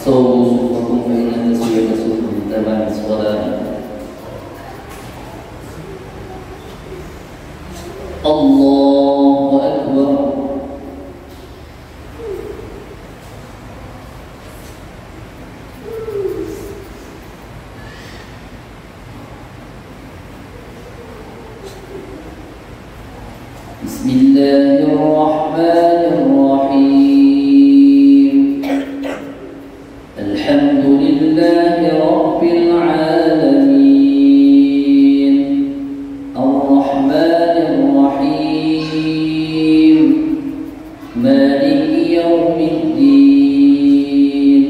صوموا صفكم فإن التسوية تسوء تبع الصلاة. الله أكبر. بسم الله الرحمن الرحيم. الحمد لله رب العالمين الرحمن الرحيم مالك يوم الدين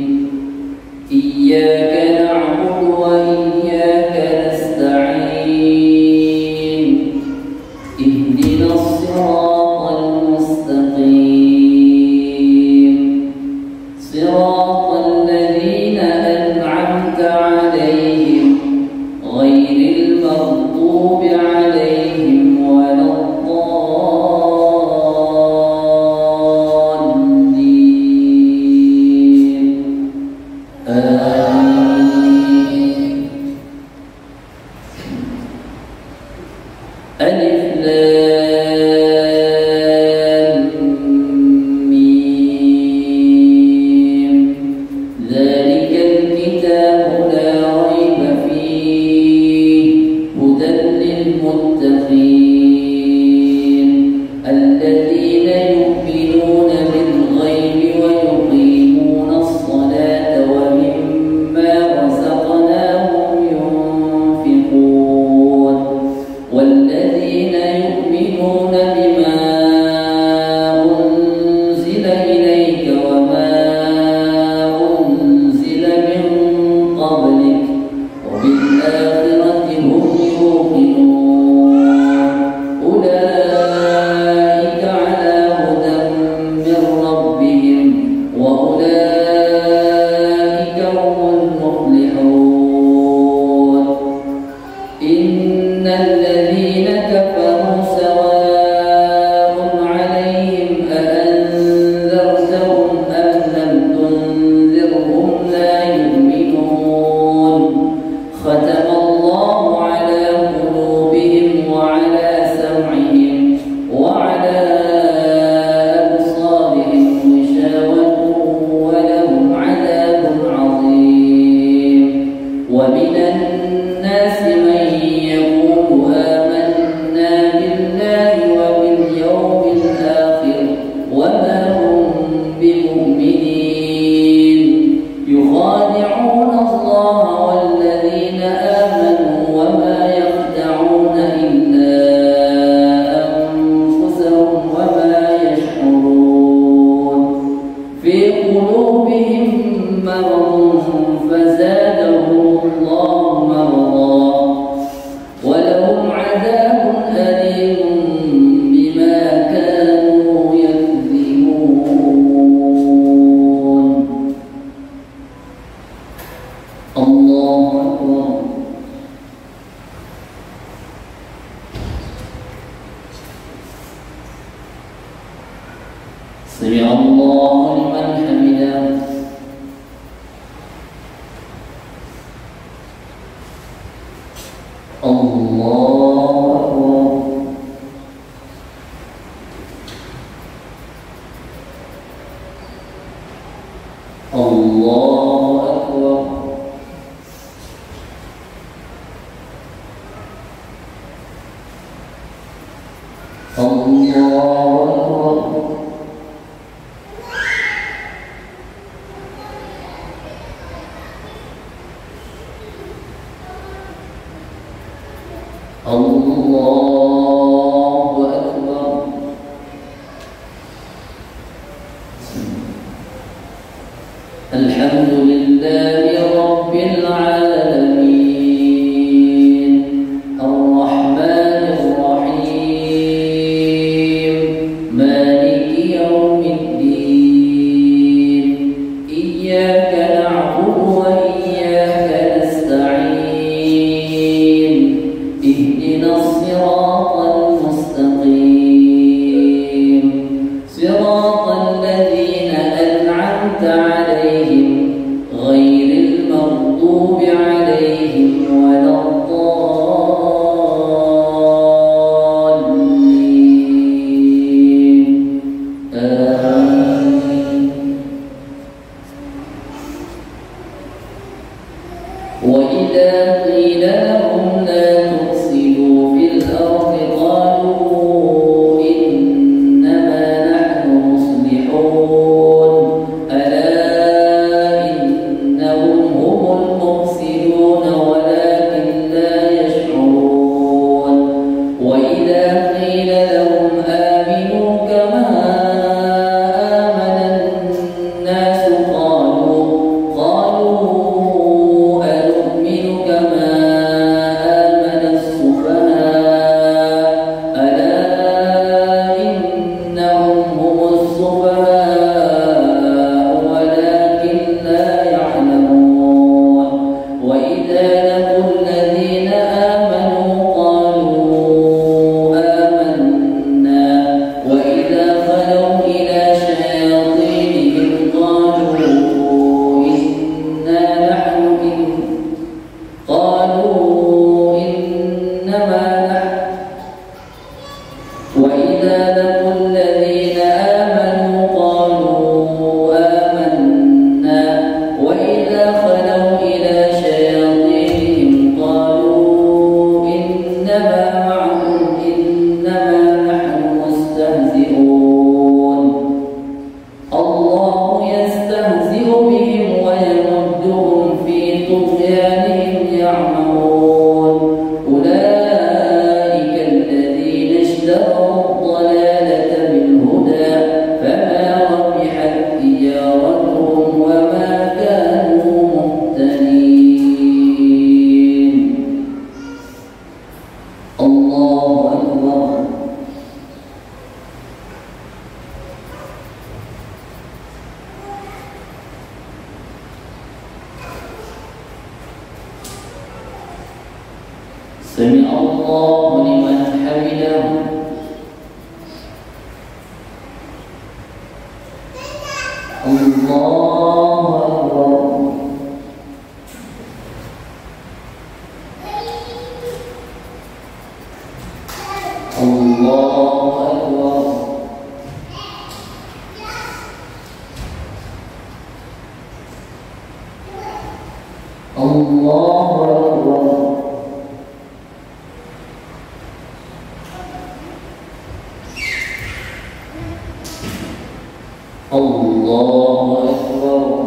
إياك نعبد وإياك نستعين اهدنا الصراط المستقيم صراط الذين أنعمت عليهم غير المغضوب عليهم ولا الضالين آمين. ألف لام ميم ذلك الكتاب لا ريب فيه هدى للمتقين الذين يؤمنون بالغيب ويقيمون الصلاة ومما رزقناهم ينفقون والذين يؤمنون بما أنزل إليك وما أنزل من قبلك وبالآخرة هم يوقنون أولئك على هدى من ربهم وأولئك هم المفلحون. إن الذين كفروا سواء عليهم أأنذرتهم أم لم تنذرهم لا يؤمنون ختم الله على قلوبهم وعلى سمعهم وعلى أبصارهم غشاوة ولهم عذاب عظيم. ومن الناس من يقول آمنا بالله وباليوم الآخر وما هم بمؤمنين يخادعون الله والذين آمنوا وما يخدعون إلا أنفسهم وما يشعرون. في قلوبهم مرض فزادهم الله مرضا ولهم عذاب أليم بما كانوا يكذبون. الله أكبر. سمع الله لمن حمده. الله أكبر. الله أكبر. الله أكبر. الله أكبر. الحمد لله رب العالمين الرحمن الرحيم مالك يوم الدين وإذا قيل لهم لا تفسدوا في الأرض قالوا إنما نحن مصلحون ألا إنهم هم المفسدون ولكن لا يشعرون وإذا قيل لهم آمنوا كما آمن الناس قالوا أنؤمن كما آمن السفهاء ألا إنهم هم السفهاء ولكن لا يعلمون وإذا لقوا الذين آمنوا قالوا آمنا وإذا خلوا إلى شياطينهم قالوا إنما نحن وإذا لقوا الذين آمنوا قالوا آمنا وإذا خلوا إلى شياطينهم قالوا إنما معكم إنما نحن مستهزئون الله يستهزئ بهم ويمدهم في طغيانهم يعمهون أولئك الذين اشتروا الضلالة بالهدى فما ربحت تجارتهم وما كانوا مهتدين الله أكبر سمع الله لمن حمده الله أكبر الله أكبر الله أكبر الله أكبر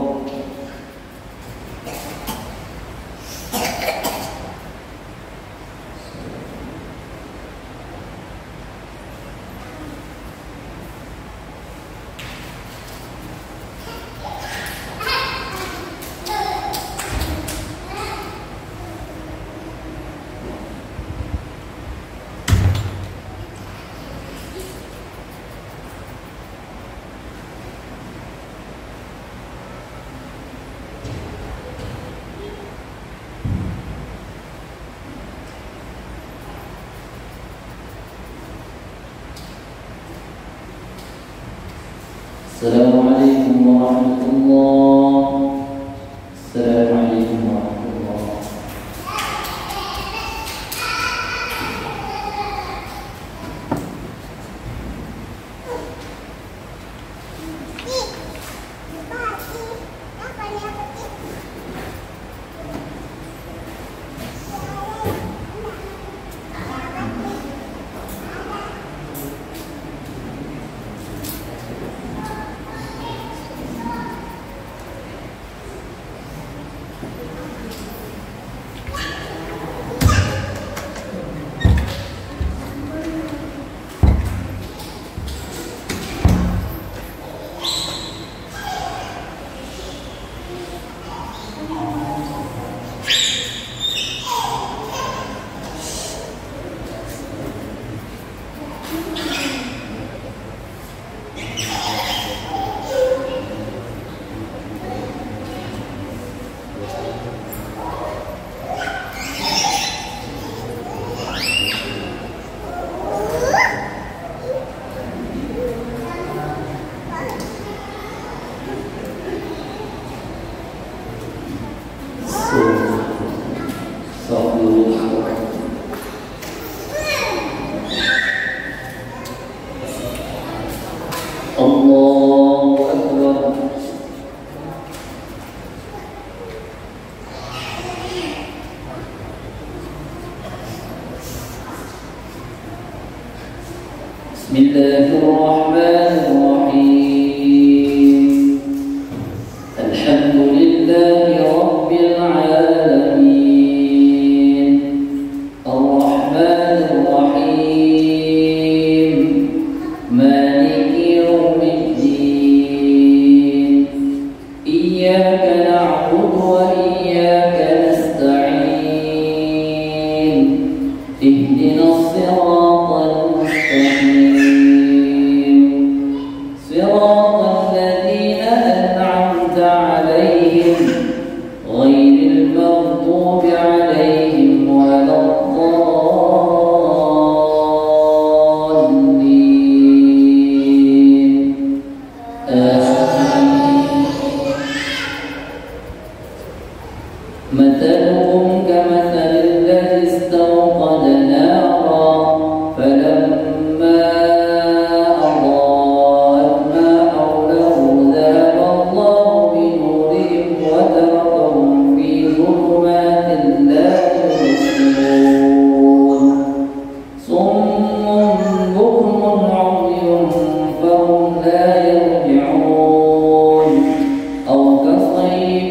السلام عليكم ورحمة الله. السلام عليكم ورحمة الله. صراط الذين أنعمت عليهم غير المغضوب عليهم ولا الضالين مثلهم كمثل الذي استوقد نارا فلما أضاءت ما حوله ذهب الله بنورهم وتركهم في ظلمات لا يبصرون صم بكم عمي فهم لا يرجعون أو كصيب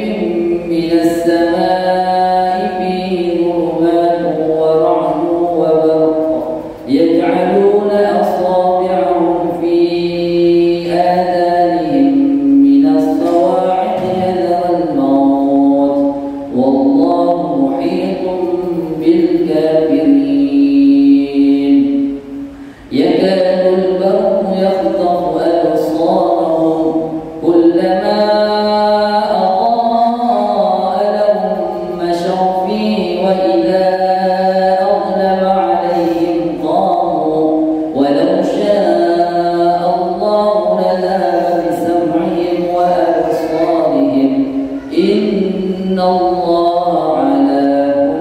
من السماء فيه ظلمات ورعد وبرق يجعلون أصابعهم في آذانهم من الصواعق حذر الموت والله محيط بالكافرين يكاد البرق يخطف أبصارهم كلما أضاء لهم مشوا فيه وإذا أظلم عليهم قاموا ولو شاء الله لذهب بسمعهم وأبصارهم إن الله على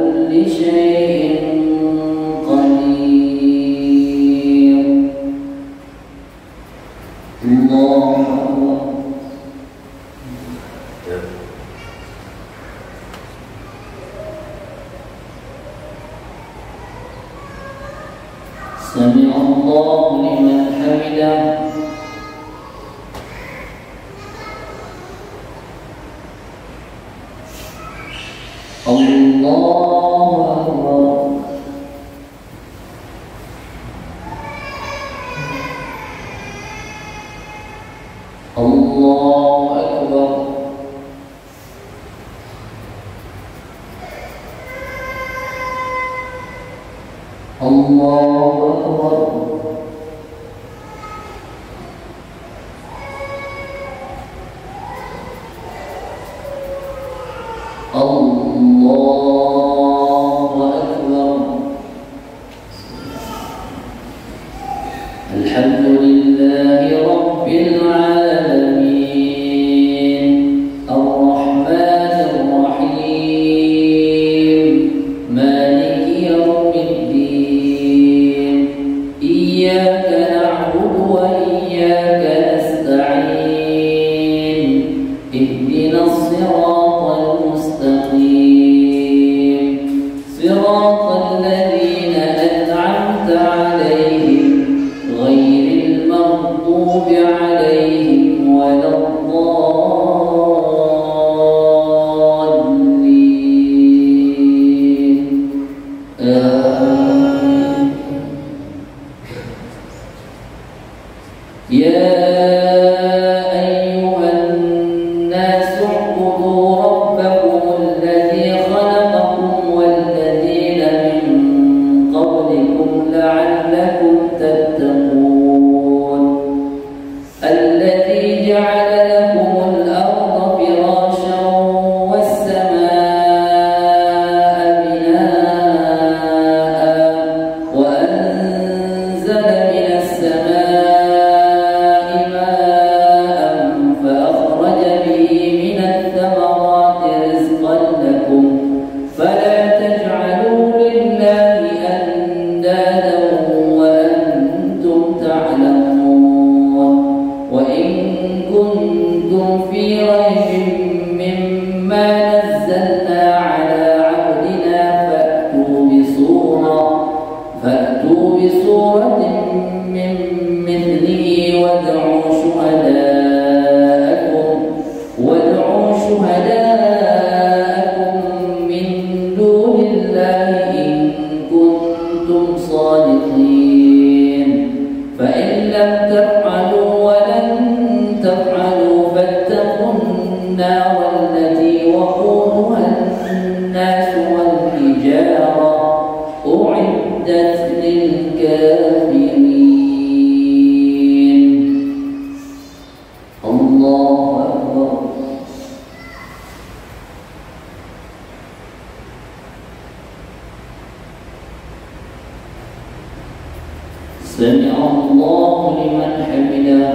كل شيء قدير. الله أكبر. سمع الله لمن حمده. الله أكبر. الله أكبر. الله أكبر. الله أكبر. الحمد لله رب العالمين الرحمن الرحيم مالك يوم الدين إياك نعبد وإياك نستعين اهدنا الصراط المستقيم صراط الذين أنعمت عليهم غير المغضوب عليهم ولا الضالين آمين. يا أيها الناس اعبدوا ربكم الذي خلقكم والذين من قبلكم لعلكم تتقون الذي جعل لكم الأرض فراشا والسماء بناء وأنزل من السماء ماء فأخرج به من الثمرات رزقا لكم فلا تجعلوا لله أندادا وأنتم تعلمون وإن كنتم في ريب مما نزلنا على عبدنا فأتوا بسورة من مثله وادعوا شهداءكم من دون الله إن كنتم صادقين فإن لم تفعلوا ولن تفعلوا فاتقوا سمع الله لمن حمده.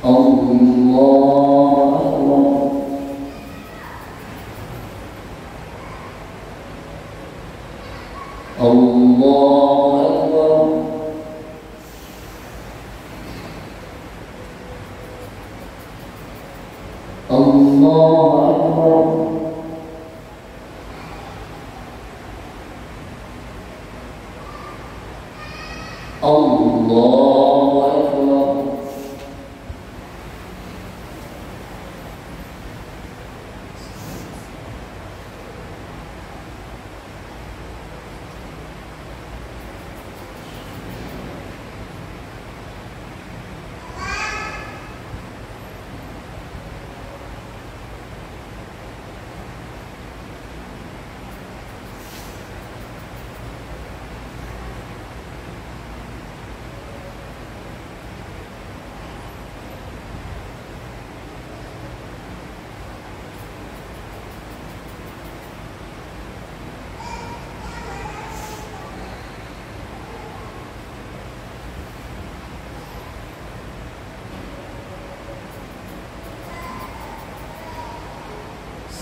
الله أكبر. الله أكبر. الله أكبر. الله أكبر.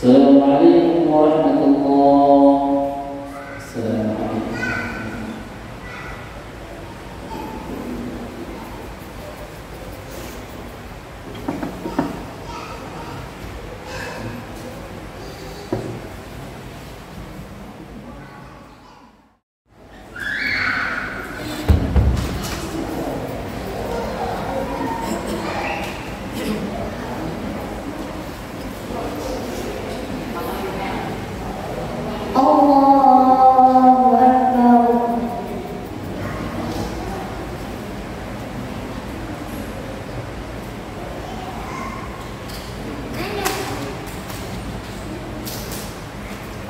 السلام عليكم ورحمة الله. السلام عليكم.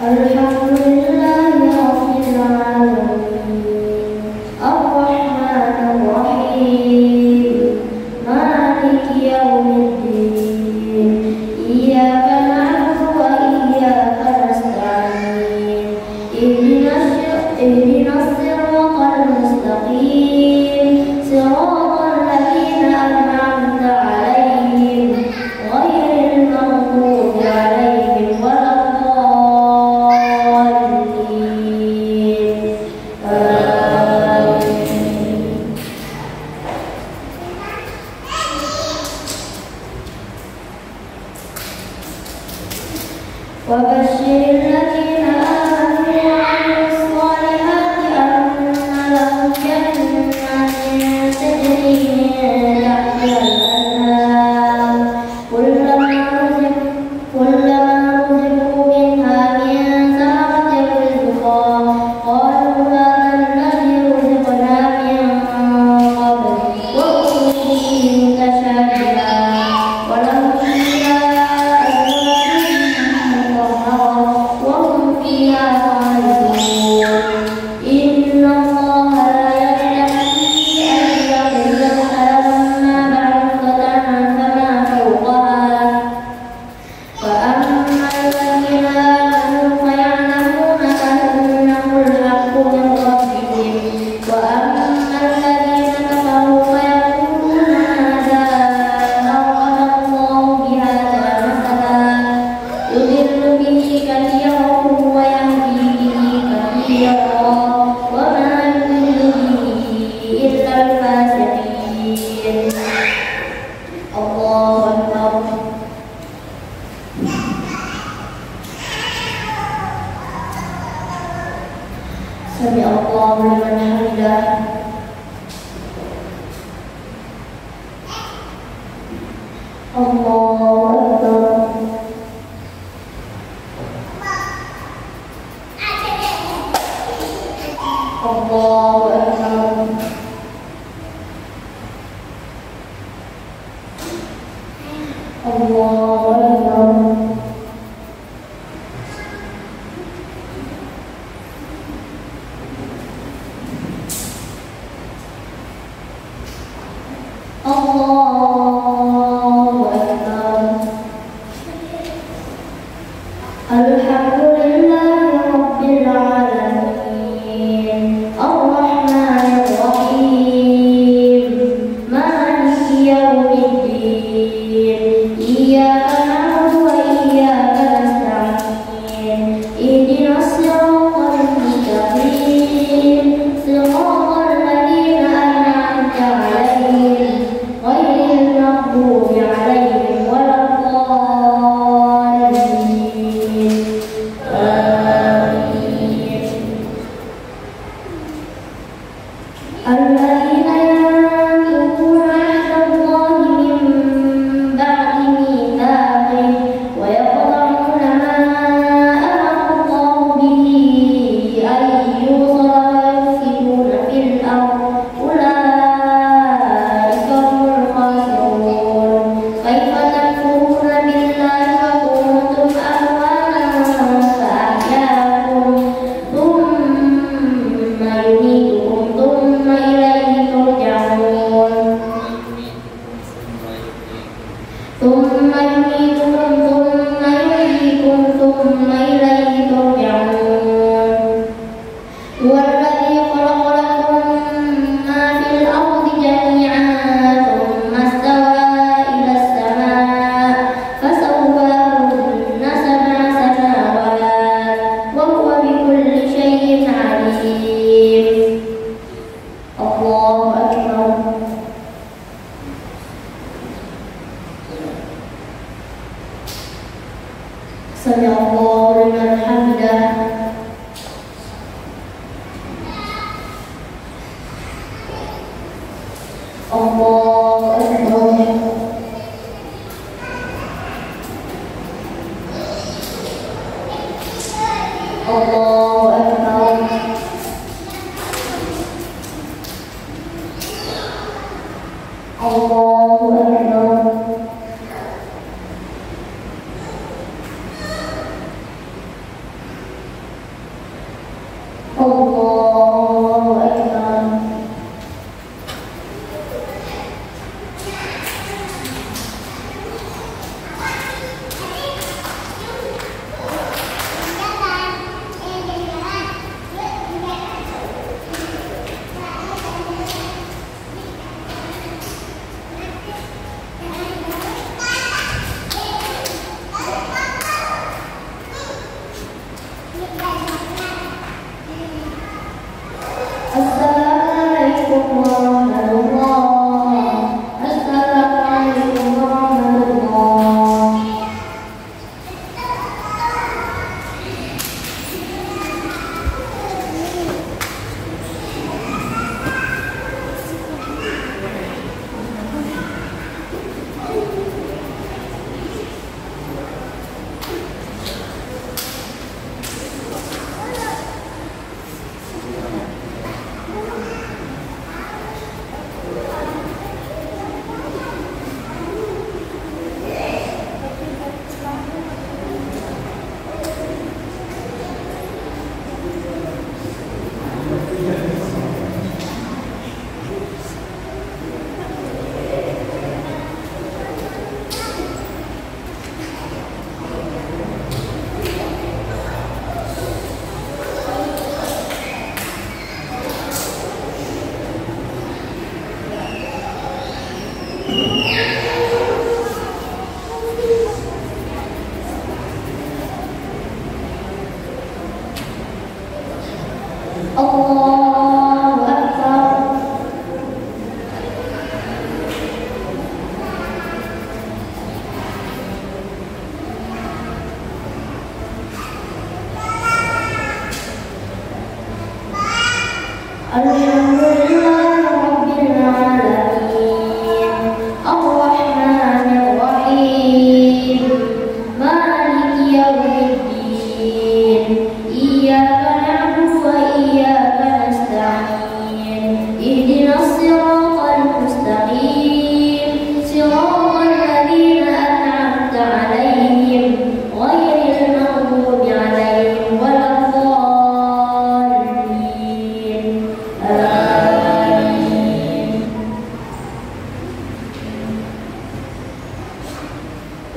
Alhamdulillahi Rabbil Alamin, Ar-Rahmanir Rahim, Maliki Yawmiddin, Iyyaka na'budu wa iyyaka nasta'in, ihdinas siratal mustaqim, siratal ladzina an'amta 'alaihim, ghairil maghdubi 'alaihim وبشر الذين آمنوا وعملوا الصالحات أن لهم جنات تجري من تحتها الأنهار كلما رزقوا منها من ثمرة رزقا قالوا هذا الذي رزقنا من قبل وأتوا به متشابها ولهم فيها سمع الله لمن حمده. الله أكبر. الله أكبر. الله أكبر.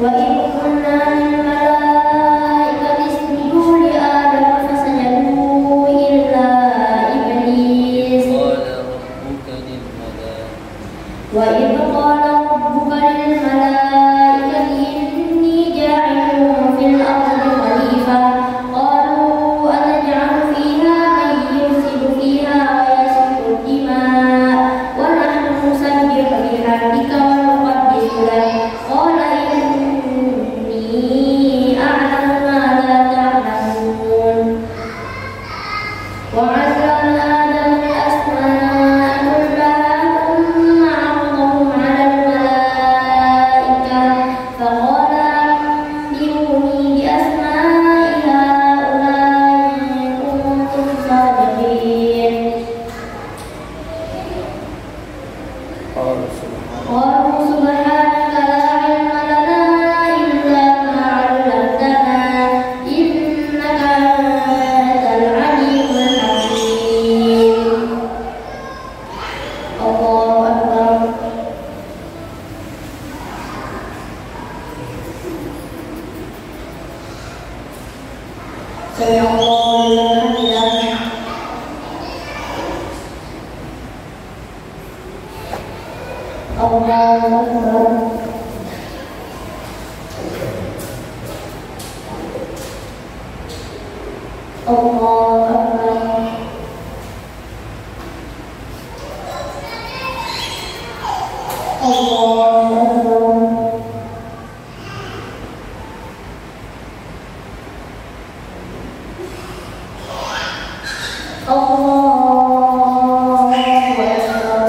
وإذ قلنا للملائكة اسجدوا لآدم فسجدوا إلا إبليس وإذ قال ربك للملائكة إني جاعل في الأرض خليفة قالوا أتجعل فيها من يفسد فيها ويسفك الدماء ونحن نسبح بحمدك ونقدس لك قال إني أعلم ما لا تعلمون وعلم آدم الأسماء كلها ثم عرضهم على الملائكة فقال أنبئوني بأسماء هؤلاء إن كنتم صادقين قالوا سبحانك لا علم لنا إلا ما علمتنا إنك أنت العليم الحكيم الله أكبر سمع الله لمن حمده الله أكبر الله أكبر الله أكبر الله أكبر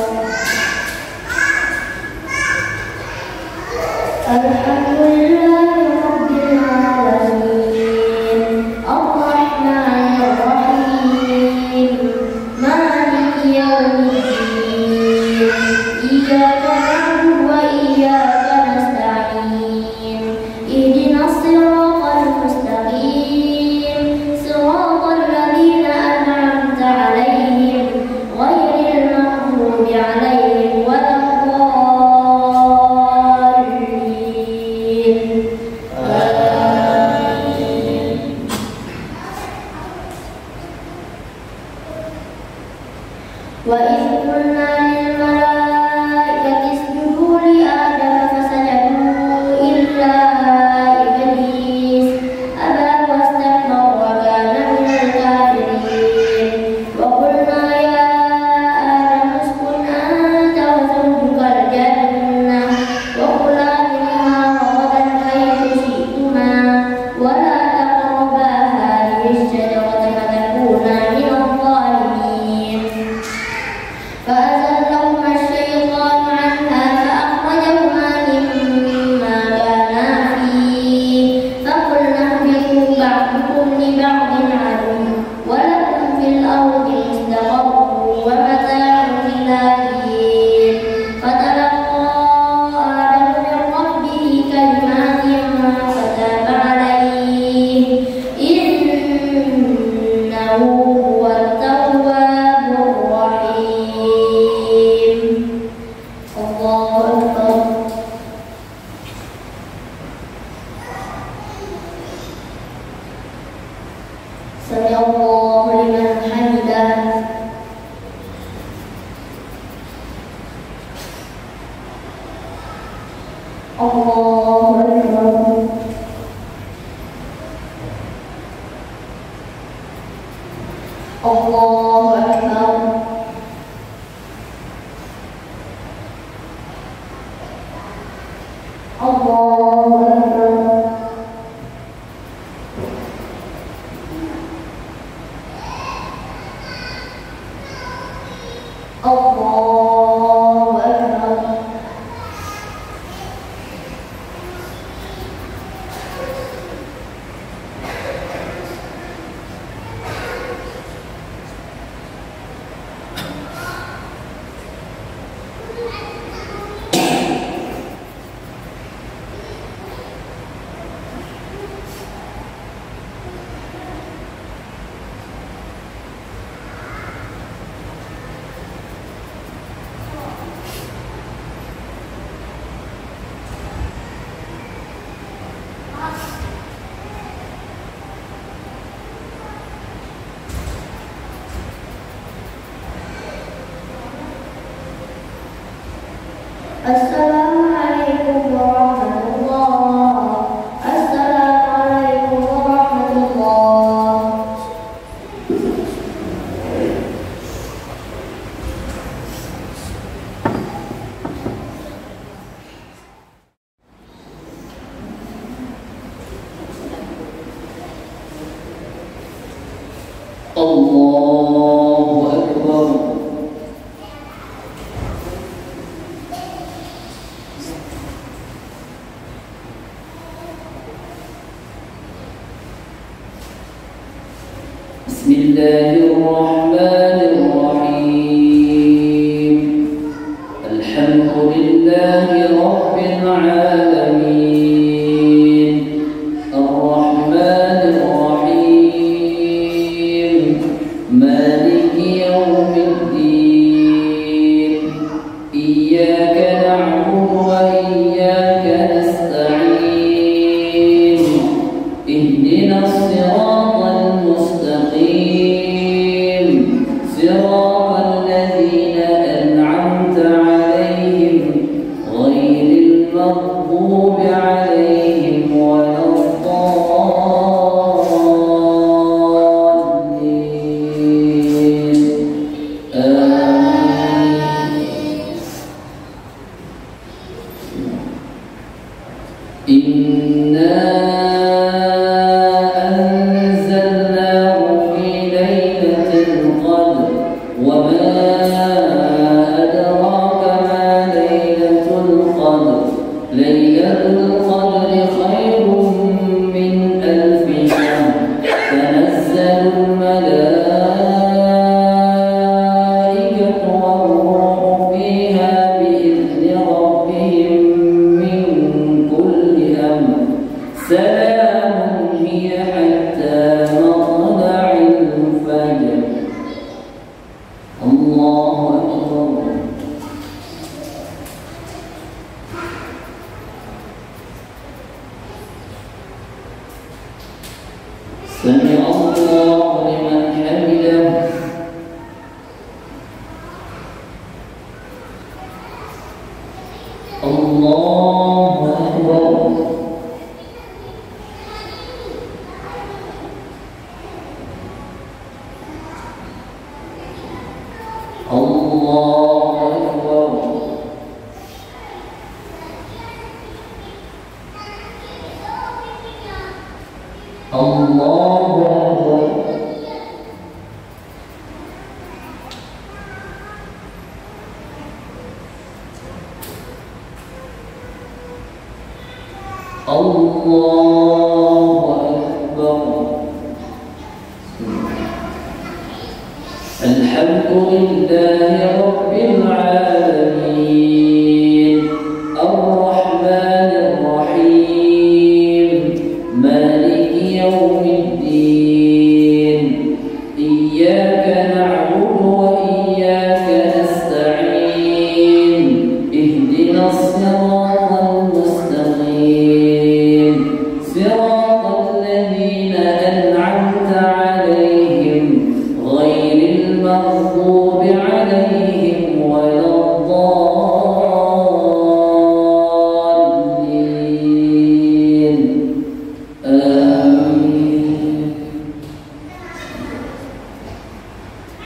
الحمد لله رب العالمين الرحمن الرحيم مالك يوم الدين إياك نعبد وإياك نستعين اهدنا الصراط المستقيم صراط الذين أنعمت عليهم غير المغضوب عليهم ولا الضالين آمين وإذ قلنا للملائكة اسجدوا لآدم فسجدوا إلا إبليس أبى واستكبر وكان من الكافرين وقلنا يا آدم اسكن أنت وزوجك الجنة وكلا منها رغدا حيث شئتما ولا تقربا هذه الشجرة فتكونا من الظالمين فأزلهما الشيطان عنها فأخرجهما مما كانا فيه فقلنا اهبطوا بعضكم لبعض عدو ولكم في الأرض مستقر ومتاع إلى حين فتلقى آدم من ربه كلمات فتاب عليه إنه هو التواب الرحيم الله أكبر سمع الله لمن حمده الله أكبر الله أكبر الله أكبر الله أكبر السلام عليكم ورحمة الله. السلام عليكم ورحمة الله. الله أكبر. بسم الله الرحمن الرحيم. الحمد لله رب العالمين. الرحمن الرحيم. مالك يوم الدين. إياك نعبد وإياك نستعين. اهدنا الصراط المستقيم. صراط الذين أنعمت عليهم غير المغضوب عليهم ولا الضالين. إنا أنزلناه في ليلة القدر وما أدراك ما ليلة القدر. ليلة القدر خير من 1000 شهر. تنزل الملائكة والروح فيها بإذن ربهم من كل أمر. سلام هي حتى مطلع الفجر. الله أكبر. سمع الله لمن حمده. الله أكبر. الله أكبر. الله أكبر. الله أكبر. الحمد لله رب العالمين. الرحمن الرحيم. مالك يوم الدين. إياك نعبد وإياك نستعين. اهدنا الصراط المستقيم. صراط الذين أنعمت عليهم غير المغضوب عليهم ولا الضالين. آمين.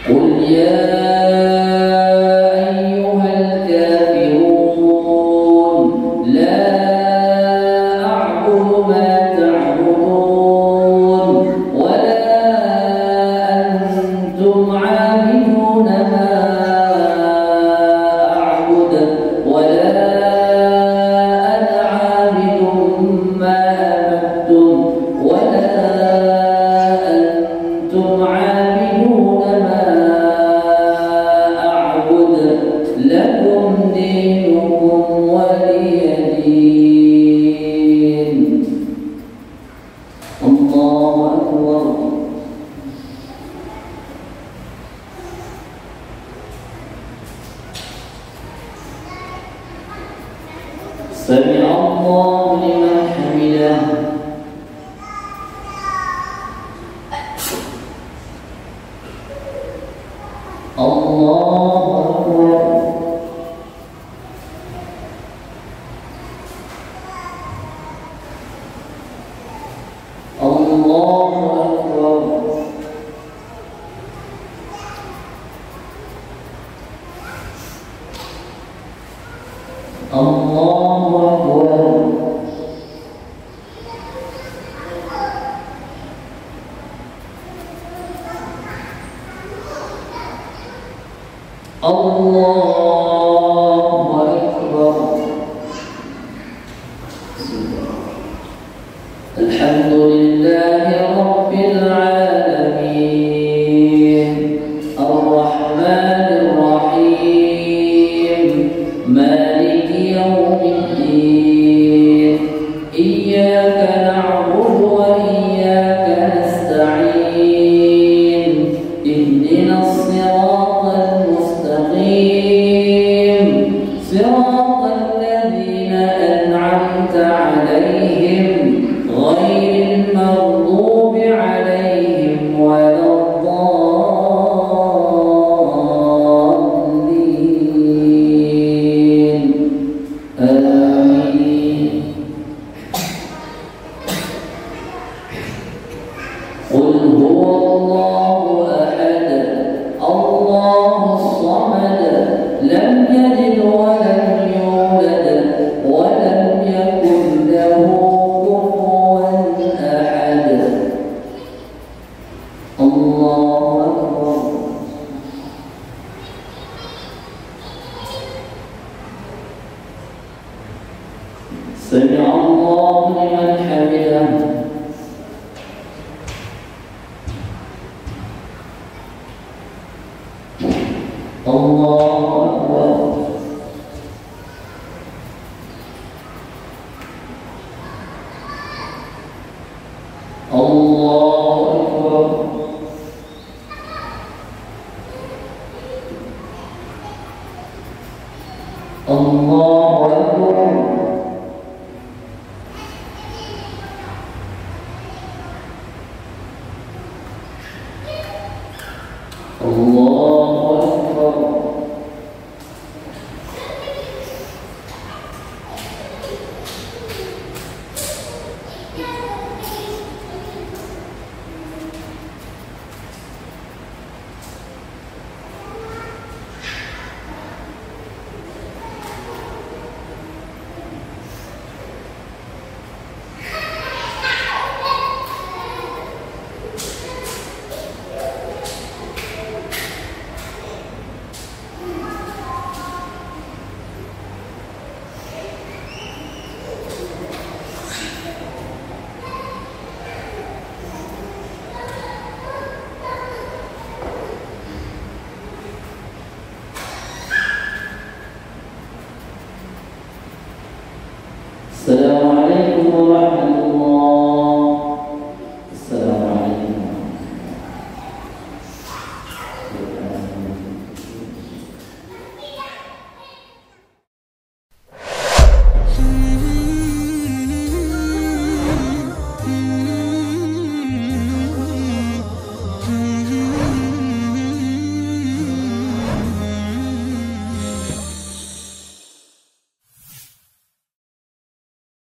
قل يا أيها الكافرون لا أعبد ما تعبدون ولا أنتم عابدون ما أعبد ولا أنا عابد ما عبدتم ولا أنتم عابدون ما أعبد. لكم دينكم ولي دين. الله أكبر. سمع الله لمن حمده. الله أكبر. الله أكبر. الله أكبر. الحمد لله رب العالمين الرحمن الرحيم مالك يوم الدين إياك نعبد وإياك نستعين اهدنا الصراط المستقيم صراط الذين أنعمت عليهم غير المغضوب عليهم ولا الضالين آمين. قل هو الله أحد الله الصمد لم يلد ولم يولد ولم يكن له كفوا أحد. الله أكبر. سمع الله لمن حمده. الله أكبر. الله أكبر. الله